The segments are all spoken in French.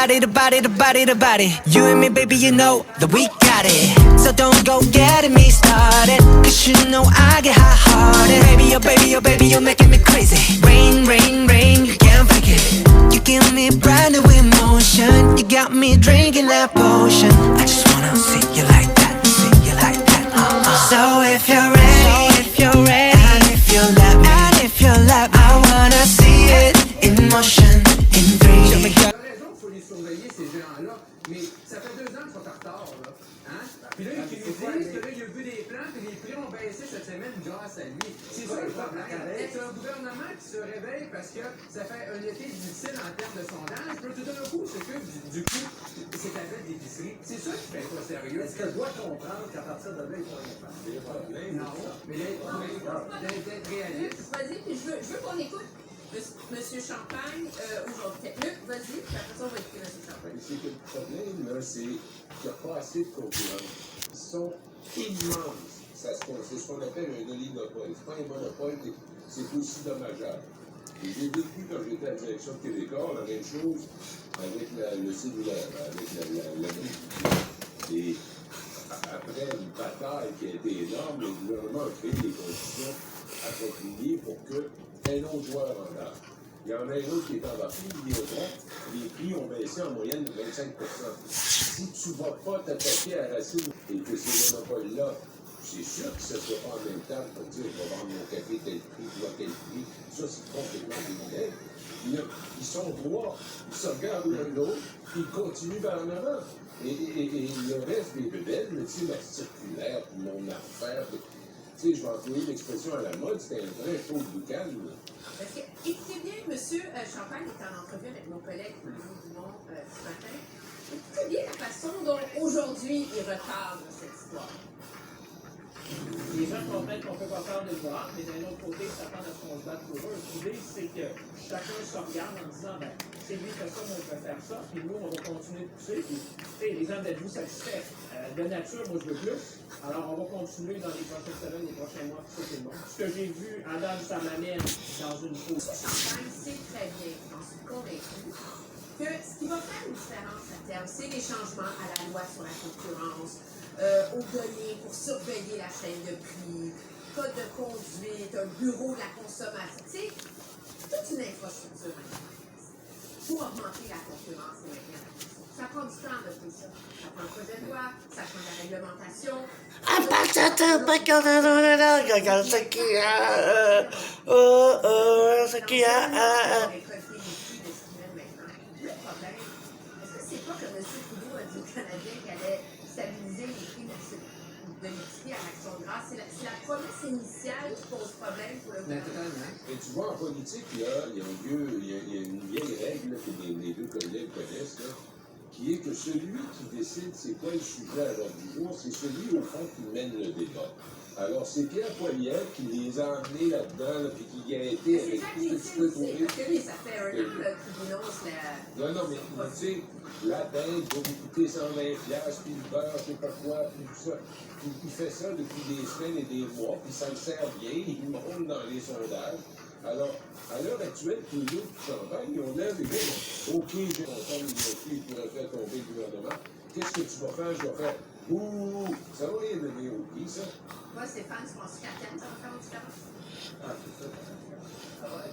body, the body, the body, the body. You and me, baby, you know that we got it. So don't go getting me started, cause you know I get hot-hearted. Baby, oh baby, you're making me crazy. Rain, rain, rain, you can't fake it. You give me brand new emotion. You got me drinking that potion. I just wanna see you like that, see you like that. So if you're ready, and if you let me, I wanna see it in motion, in 3D. T'as raison qu'il faut les surveiller, ces géants-là, mais ça fait 2 ans qu'ils sont en retard, là. Hein? Puis là, ils nous disent que là, il a vu des plans, puis les prix ont baissé cette semaine grâce à lui. C'est ça le problème. C'est un gouvernement qui se réveille parce que ça fait un été difficile en termes de sondage, puis tout d'un coup, c'est que du coup, c'est la bête d'épicerie. C'est ça qui fait pas sérieux. Est-ce que je dois comprendre qu'à partir de là, il faut rien faire? Non, mais d'être réaliste. Vas-y, puis je veux qu'on écoute Monsieur Champagne aujourd'hui. Luc, vas-y, puis après ça, on va écouter Monsieur Champagne. C'est que le problème, là, c'est qu'il n'y a pas assez de concurrence. Ils sont immenses. C'est ce qu'on appelle un oligopole. C'est pas un monopole, c'est aussi dommageable. Et j'ai vécu quand j'étais à la direction de Québécois, la même chose avec le cellulaire, avec la Et après une bataille qui a été énorme, le gouvernement a créé des conditions appropriées pour que un autre joueur en a. Il y en a un autre qui est embarqué, Vidéotron, les prix ont baissé en moyenne de 25%. Si tu ne vas pas t'attaquer à la racine et que ces monopoles-là, c'est sûr que ce ne sera pas en même temps pour dire je vais vendre mon café tel prix, toi tel prix. Ça, c'est complètement démodé. Ils sont droits, ils se regardent l'un l'autre, ils continuent vers en avant. Et le reste des bébelles, tu sais, la circulaire, puis mon affaire. Tu sais, je vais employer l'expression à la mode, c'était un vrai show de boucan. Écoutez bien, M. Champagne est en entrevue avec mon collègue Louis Dumont ce matin. Écoutez bien la façon dont aujourd'hui il retarde cette histoire. Les gens comprennent qu'on ne peut pas faire de voir, mais d'un autre côté, ça s'attendent à ce qu'on se batte pour eux. L'idée, c'est que chacun se regarde en disant, ben, c'est lui qui fait ça, moi je vais faire ça, puis nous, on va continuer de pousser. Puis, les gens d'être-vous satisfaits de nature, moi je veux plus. Alors, on va continuer dans les prochaines semaines, les prochains mois, tout ça, c'est bon. Ce que j'ai vu en date, ça m'amène dans une pause. Champagne sait très bien, j'en suis convaincue, que ce qui va faire une différence à terme, c'est les changements à la loi sur la concurrence, aux données pour surveiller la chaîne de prix, code de conduite, un bureau de la consommation. Tu sais, toute une infrastructure pour augmenter la concurrence et maintenir la concurrence. Ça prend du temps de tout ça. Ça prend le projet de loi, ça prend la réglementation. Le problème, est-ce que c'est pas que M. Trudeau a dit aux Canadiens qu'il allait stabiliser les prix de l'épicerie à l'Action de grâce? C'est la promesse initiale qui pose problème pour le gouvernement. Et tu vois, en politique, il y a une vieille règle que les deux collègues connaissent, là, qui est que celui qui décide c'est quoi le sujet à l'ordre du jour, c'est celui, au fond, qui mène le débat. Alors, c'est Pierre Poilievre qui les a emmenés là-dedans, là, puis qui a été avec tout ce petit peu tourné. Parce que lui, ça fait un an qu'il dénonce la... Non, mais tu sais, la dinde va vous coûter 120$, puis le beurre, je sais pas quoi, puis tout ça. Il fait ça depuis des semaines et des mois, puis ça le sert bien, il monte dans les sondages. Alors, à l'heure actuelle, tous les autres Champagne, on lève et dit, OK, j'ai entendu une il pourrait faire tomber le gouvernement. Qu'est-ce que tu vas faire? Je vais faire, ouh, ça va rien donner au prix, ça. Moi, Stéphane, tu penses qu'à terme, ça va faire une différence? Ah, c'est ça.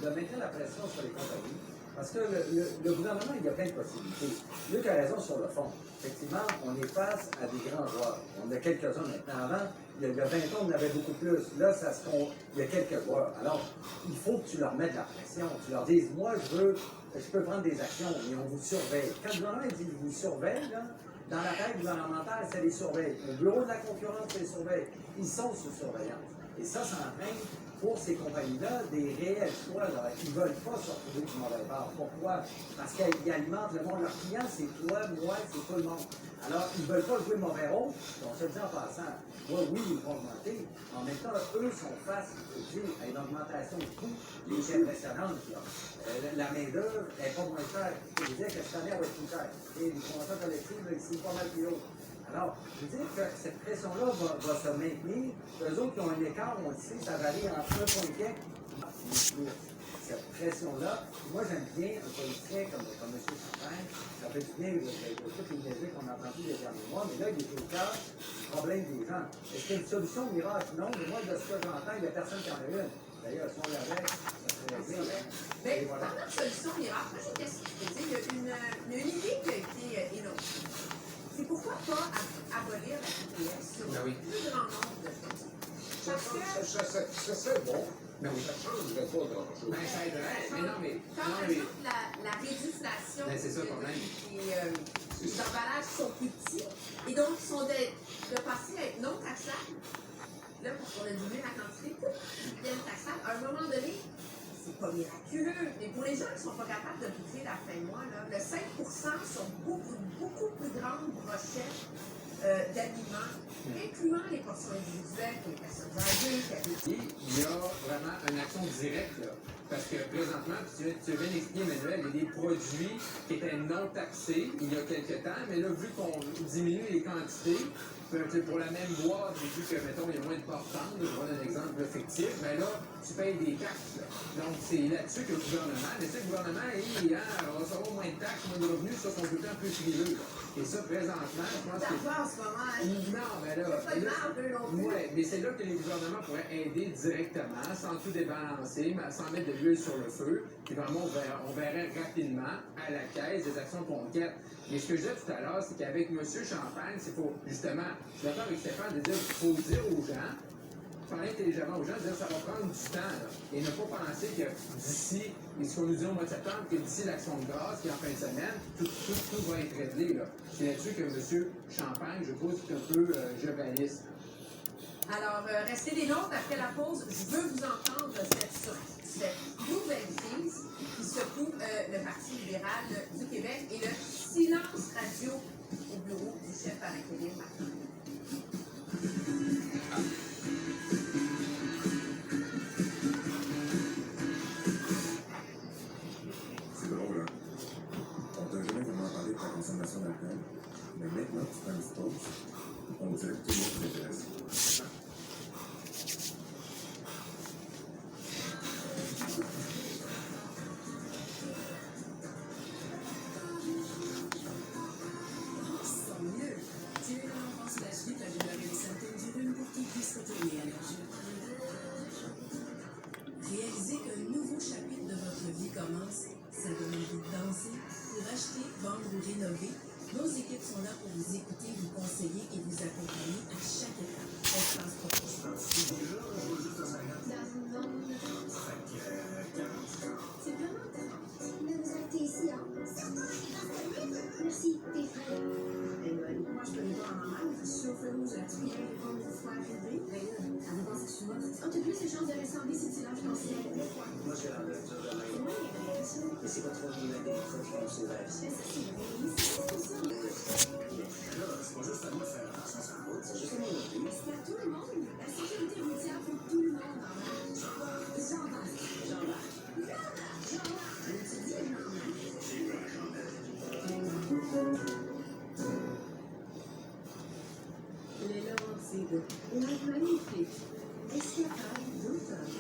De mettre la pression sur les compagnies. Parce que le gouvernement, il y a plein de possibilités. Luc a raison sur le fond. Effectivement, on est face à des grands joueurs. On a quelques-uns maintenant. Avant, il y a 20 ans, on en avait beaucoup plus. Là, il y a quelques joueurs. Alors, il faut que tu leur mettes la pression. Tu leur dises, moi, je peux prendre des actions, mais on vous surveille. Quand le gouvernement dit, je vous surveille, là, dans la règle gouvernementale, ça les surveille. Au bureau de la concurrence, ça les surveille. Ils sont sous surveillance. Et ça entraîne pour ces compagnies-là des réels choix. Là. Ils ne veulent pas se retrouver du mauvais bord. Pourquoi? Parce qu'ils alimentent le monde. Leurs clients, c'est toi, moi, c'est tout le monde. Alors, ils ne veulent pas jouer le mauvais rôle. On se le dit en passant. Oui, ils vont augmenter. En même temps, eux sont face, à une augmentation de coûts qui est impressionnante. La main-d'œuvre n'est pas moins chère. Je disais que cette année, elle va être plus chère. Et les contrats collectifs, là, ici, pas mal plus haut. Alors, je veux dire que cette pression-là va se maintenir. Eux autres qui ont un écart, on le sait, ça varie entre 1,4 et cette pression-là. Moi, j'aime bien un politicien comme M. Champagne. Ça fait du bien de toutes les mesures qu'on a entendues les derniers mois, mais là, il est au cœur du problème des gens. Est-ce qu'il y a une solution miracle? Non, mais moi, de ce que j'entends, il n'y a personne qui en a une. D'ailleurs, si on l'avait, ça serait bien. Mais Et voilà. parlant de solution miracle, moi j'ai une question. Il y a une idée qui a été énoncée. C'est pourquoi pas abolir la TPS sur Ben oui. le plus grand nombre de choses. Parce que, Ça serait bon. Ben oui. Ça ne changerait pas grand-chose. Ben, ça aiderait. Mais non, mais. quand Non, par mais. exemple la législation Ben, c'est ça le problème. des emballages sont plus petits et donc sont de passer à être non taxables. Là, parce qu'on a diminué la quantité, deviennent taxables. À un moment donné, c'est pas miraculeux. Mais pour les gens qui sont pas capables de boucler la fin de mois, là, le 5% sur beaucoup plus grandes brochettes d'aliments, incluant les portions individuelles pour les personnes âgées, Il y a vraiment une action directe, là. Parce que présentement, tu viens d'expliquer, Emmanuel, il y a des produits qui étaient non taxés il y a quelques temps, mais là, vu qu'on diminue les quantités, pour la même boîte, vu que, mettons, il y a moins de portants, je vois un exemple fictif, mais là, tu payes des taxes. Là. Donc, c'est là-dessus que le gouvernement, mais tu sais, le gouvernement, on va savoir moins de taxes, moins de revenus, ça, son bulletin plus frileux. Et ça, présentement, je pense que. d'argent en ce moment. Non, mais là. Pas de marge, eux non plus. Ouais, mais c'est là que les gouvernements pourraient aider directement, sans tout débalancer, mais sans mettre de l'huile sur le feu. Puis vraiment, on verrait rapidement à la caisse des actions concrètes. Mais ce que je disais tout à l'heure, c'est qu'avec M. Champagne, c'est pour, justement, je suis d'accord avec Stéphane de dire qu'il faut dire aux gens, parler intelligemment aux gens, dire que ça va prendre du temps, là, et ne pas penser que d'ici, et ce qu'on nous dit au mois de septembre, que d'ici l'action de grâce, qui est en fin de semaine, tout va être réglé. Là. C'est là-dessus que M. Champagne, je trouve, c'est un peu journaliste. Alors, restez des nôtres après la pause. Je veux vous entendre cette nouvelle crise qui secoue le Parti libéral du Québec et le silence radio au bureau du chef Alain Martin. C'est drôle, hein? On t'a jamais vraiment parlé de ta consommation d'alcool, mais maintenant que tu prends une petite pause, on dirait que tout le monde t'intéresse. Sans mieux. Tu es dans l'enfance flash vite, la douleur et les symptômes du rhume pour qu'ils puissent retourner à leur jeu. Réalisez qu'un nouveau chapitre de votre vie commence. Ça donne envie de danser. Pour acheter, vendre ou rénover, nos équipes sont là pour vous écouter, vous conseiller et vous accompagner à chaque étape. Espace Profession. C'est vraiment intéressant. Mais vous habitez ici, hein? Merci, t'es frais. Moi, je peux les voir en normal, je suis au feu rouge à tuer les pommes de foie arrivées. Ça me pense que je suis morte. Oh, t'as plus de chances de ressembler si tu lâches ton ciel. Moi, j'ai la lecture de C'est moi, les vraies, ça. Mais c'est pas trop bien la délivrance qui nous s'élève. Mais ça, c'est vrai. C'est tout ça. C'est pas juste à moi de faire attention sur la route, c'est juste à moi non plus. Mais c'est à tout le monde. La sécurité routière pour tout le monde en marche. Jean-Baptiste. Jean-Baptiste. Je me suis dit, Les Laurentides, la magnifique escapade d'automne.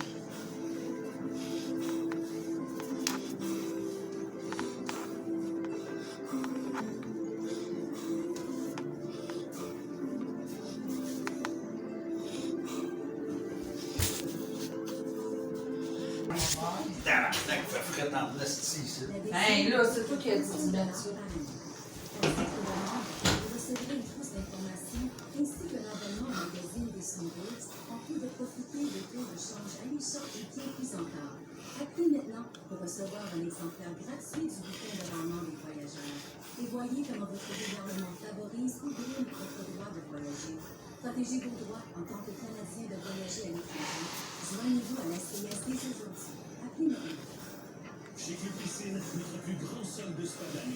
Tabarnak, fait frais dans l'esti, ça. Hey, là, c'est toi qui as dit là-dessus. Vous recevrez une trousse d'informations ainsi que l'environnement magazine des Snowbirds en plus de profiter de taux de change alléchants et bien plus encore. Appelez maintenant pour recevoir un exemplaire gratuit du bulletin de rendement des voyageurs. Et voyez comment votre gouvernement favorise ou brime votre droit de voyager. Protégez vos droits en tant que Canadien de voyager à l'étranger. Joignez-vous à la CIS dès aujourd'hui. Appelez maintenant. Chez Club Piscine, notre plus grand solde de spa de l'année.